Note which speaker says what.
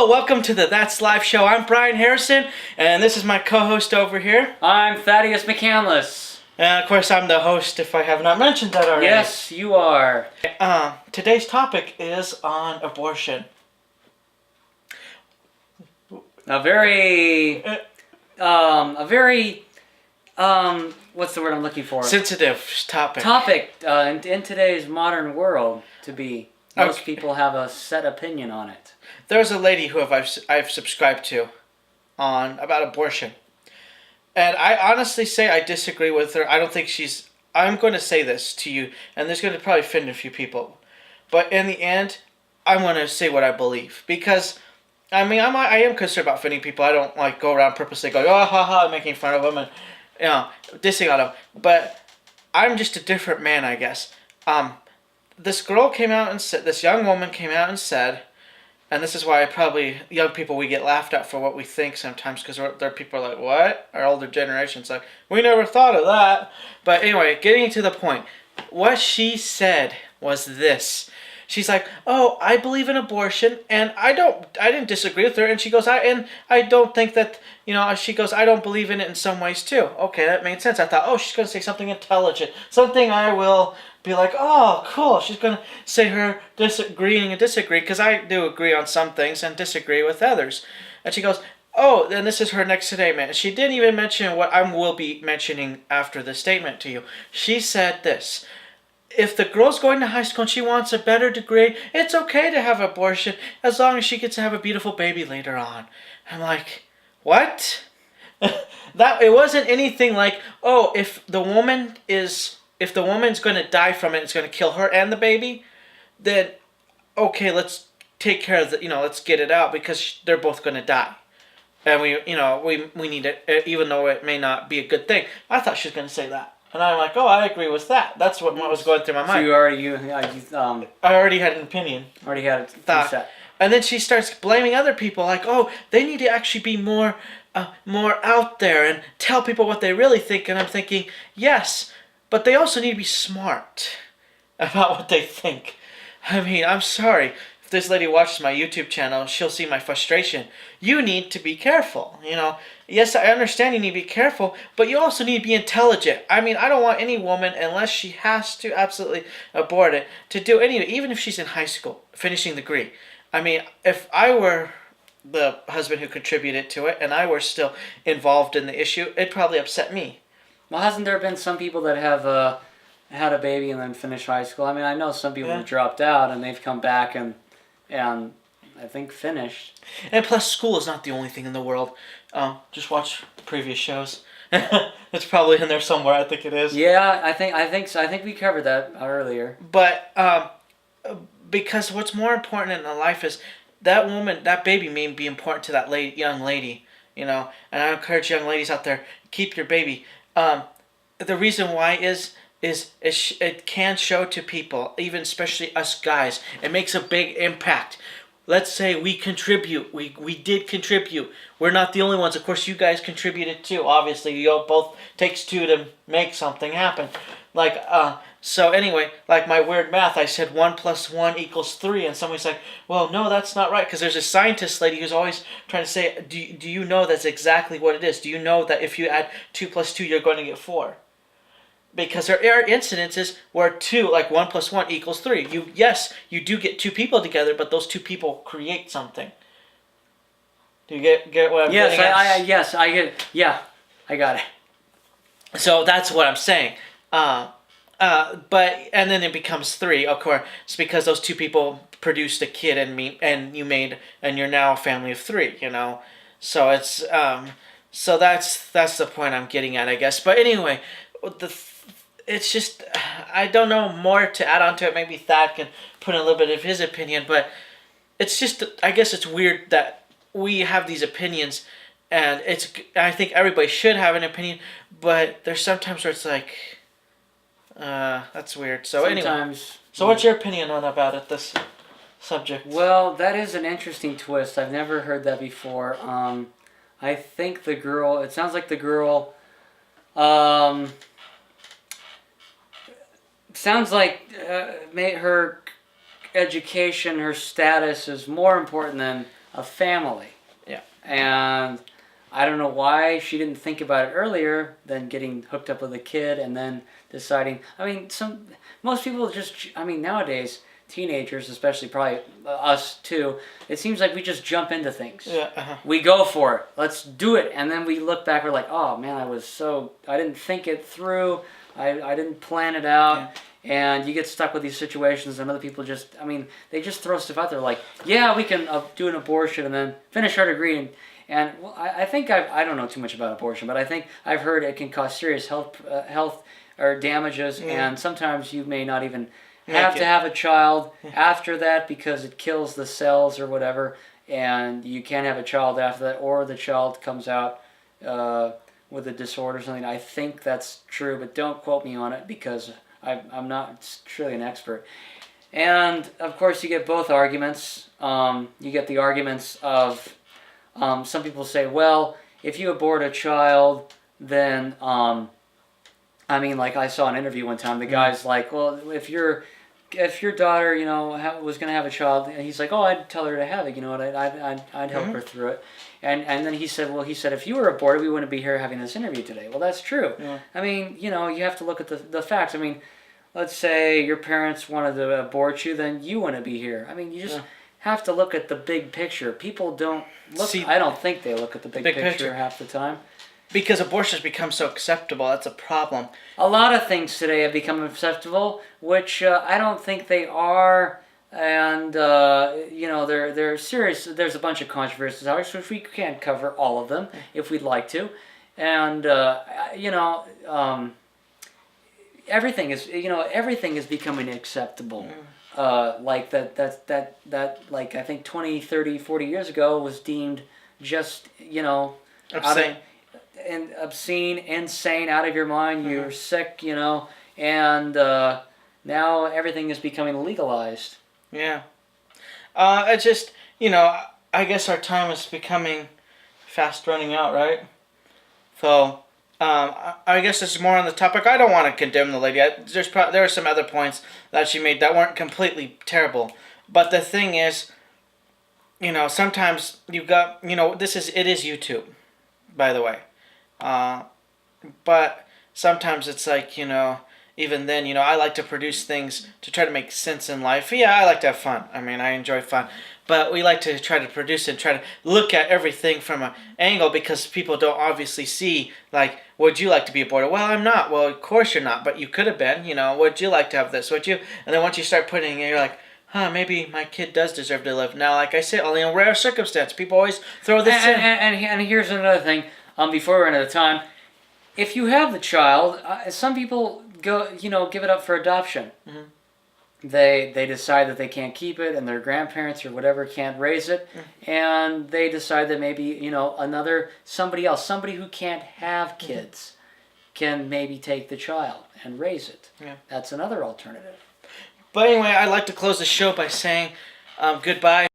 Speaker 1: Hello, welcome to the That's Live show. I'm Brian Harrison, and this is my co-host over here.
Speaker 2: I'm Thaddeus McCandless.
Speaker 1: And of course, I'm the host if I have not mentioned that already.
Speaker 2: Yes, you are.
Speaker 1: Today's topic is on abortion.
Speaker 2: A very, what's the word I'm looking for?
Speaker 1: Sensitive topic.
Speaker 2: In today's modern world, to be. Most people have a set opinion on it.
Speaker 1: There's a lady who I've subscribed to about abortion. And I honestly say I disagree with her. I don't think she's... I'm going to say this to you, and this is going to probably offend a few people. But in the end, I'm going to say what I believe. Because, I mean, I am concerned about offending people. I don't, go around purposely going, oh, ha, ha, making fun of them and, dissing on them. But I'm just a different man, I guess. This girl came out and said... This young woman came out and said... And this is why young people, we get laughed at for what we think sometimes, because there are people like, what? Our older generation's like, we never thought of that. But anyway, getting to the point, what she said was this. She's like, oh, I believe in abortion, and I didn't disagree with her. And she goes, I don't think that, she goes, I don't believe in it in some ways too. Okay, that made sense. I thought, oh, she's going to say something intelligent, something I will be like, oh, cool. She's going to say her disagreeing and disagree, because I do agree on some things and disagree with others. And she goes, oh, then this is her next statement. She didn't even mention what I will be mentioning after the statement to you. She said this. If the girl's going to high school and she wants a better degree, it's okay to have abortion as long as she gets to have a beautiful baby later on. I'm like, what? It wasn't anything like, oh, if the woman's going to die from it, it's going to kill her and the baby, then okay, let's take care of let's get it out, because they're both going to die. And we need it, even though it may not be a good thing. I thought she was going to say that. And I'm like, oh, I agree with that. That's what was going through my mind.
Speaker 2: So
Speaker 1: I already had an opinion.
Speaker 2: Already had a
Speaker 1: thought. And then she starts blaming other people, like, oh, they need to actually be more out there and tell people what they really think. And I'm thinking, yes, but they also need to be smart about what they think. I mean, I'm sorry. If this lady watches my YouTube channel, she'll see my frustration. You need to be careful, Yes, I understand you need to be careful, but you also need to be intelligent. I mean, I don't want any woman, unless she has to absolutely abort it, to do anything, even if she's in high school, finishing the degree. I mean, if I were the husband who contributed to it, and I were still involved in the issue, it'd probably upset me.
Speaker 2: Well, hasn't there been some people that have had a baby and then finished high school? I mean, I know some people who dropped out and they've come back and I think finished.
Speaker 1: And plus, school is not the only thing in the world. Just watch the previous shows. It's probably in there somewhere. I think it is.
Speaker 2: Yeah, I think so. I think we covered that earlier.
Speaker 1: But because what's more important in life is that baby may be important to that young lady. And I encourage young ladies out there, keep your baby. The reason why is it can show to people, even especially us guys. It makes a big impact. Let's say we contribute. We did contribute. We're not the only ones. Of course, you guys contributed too. Obviously, you all both takes two to make something happen. So anyway, like my weird math, I said 1 + 1 = 3, and somebody's like, well, no, that's not right, because there's a scientist lady who's always trying to say, do you know that's exactly what it is? Do you know that if you add 2 + 2, you're going to get 4? Because there are incidences where 1 + 1 = 3. You do get two people together, but those two people create something. Do you get what I'm getting at?
Speaker 2: Yes, I get it. Yeah, I got it.
Speaker 1: So that's what I'm saying. And then it becomes 3, of course. It's because those two people produced a kid and you're now a family of 3. So it's so that's the point I'm getting at, I guess. But anyway, it's just, I don't know more to add on to it. Maybe Thad can put in a little bit of his opinion, but it's just, I guess it's weird that we have these opinions, and I think everybody should have an opinion, but there's sometimes where it's like, that's weird. So anyway, so what's your opinion about this subject?
Speaker 2: Well, that is an interesting twist. I've never heard that before. I think it sounds like the girl, sounds like her education, her status is more important than a family.
Speaker 1: Yeah.
Speaker 2: And I don't know why she didn't think about it earlier than getting hooked up with a kid and then deciding. I mean, most people just. I mean, nowadays teenagers, especially probably us too. It seems like we just jump into things.
Speaker 1: Yeah.
Speaker 2: We go for it. Let's do it, and then we look back. We're like, oh man, I didn't think it through. I didn't plan it out. Yeah. And you get stuck with these situations, and other people just, I mean, they just throw stuff out there like, yeah, we can do an abortion and then finish our degree. And well, I think I don't know too much about abortion, but I think I've heard it can cause serious health or damages, and sometimes you may not even have to have a child after that because it kills the cells or whatever, and you can't have a child after that, or the child comes out with a disorder or something. I think that's true, but don't quote me on it because I'm not truly an expert. And of course you get both arguments. You get the arguments of some people say, well, if you abort a child, then I mean, like I saw an interview one time. The guy's like, well, if your daughter, you know, was going to have a child, and he's like, oh, I'd tell her to have it. You know what? I'd help her through it. And then he said, if you were aborted, we wouldn't be here having this interview today. Well, that's true. Yeah. I mean, you know, you have to look at the facts. I mean, let's say your parents wanted to abort you, then you wouldn't be here. I mean, you just have to look at the big picture. People don't look. I don't think they look at the big picture half the time.
Speaker 1: Because abortion has become so acceptable, that's a problem.
Speaker 2: A lot of things today have become acceptable, which I don't think they are. And, you know, they're serious. There's a bunch of controversies, which we can't cover all of them if we'd like to. And, you know, everything is becoming acceptable. Like that, like I think 20, 30, 40 years ago was deemed just, you know, obscene, insane, out of your mind, you're sick, you know, and now everything is becoming legalized.
Speaker 1: Yeah. It's just, you know, I guess our time is becoming fast running out, right? So, I guess this is more on the topic. I don't want to condemn the lady. There are some other points that she made that weren't completely terrible. But the thing is, you know, sometimes you've got, you know, it is YouTube, by the way. But sometimes it's like, you know, even then, you know, I like to produce things to try to make sense in life. Yeah, I like to have fun. I mean, I enjoy fun. But we like to try to produce and try to look at everything from an angle because people don't obviously see, like, would you like to be aborted? Well, I'm not. Well, of course you're not, but you could have been, you know. Would you like to have this? Would you? And then once you start putting it, you're like, maybe my kid does deserve to live. Now, like I said, only in rare circumstance. People always throw this in.
Speaker 2: And here's another thing, before we run out of time. If you have the child, some people give it up for adoption. Mm-hmm. They decide that they can't keep it, and their grandparents or whatever can't raise it, and they decide that maybe, you know, somebody who can't have kids can maybe take the child and raise it. Yeah. That's another alternative.
Speaker 1: But anyway, I'd like to close the show by saying goodbye.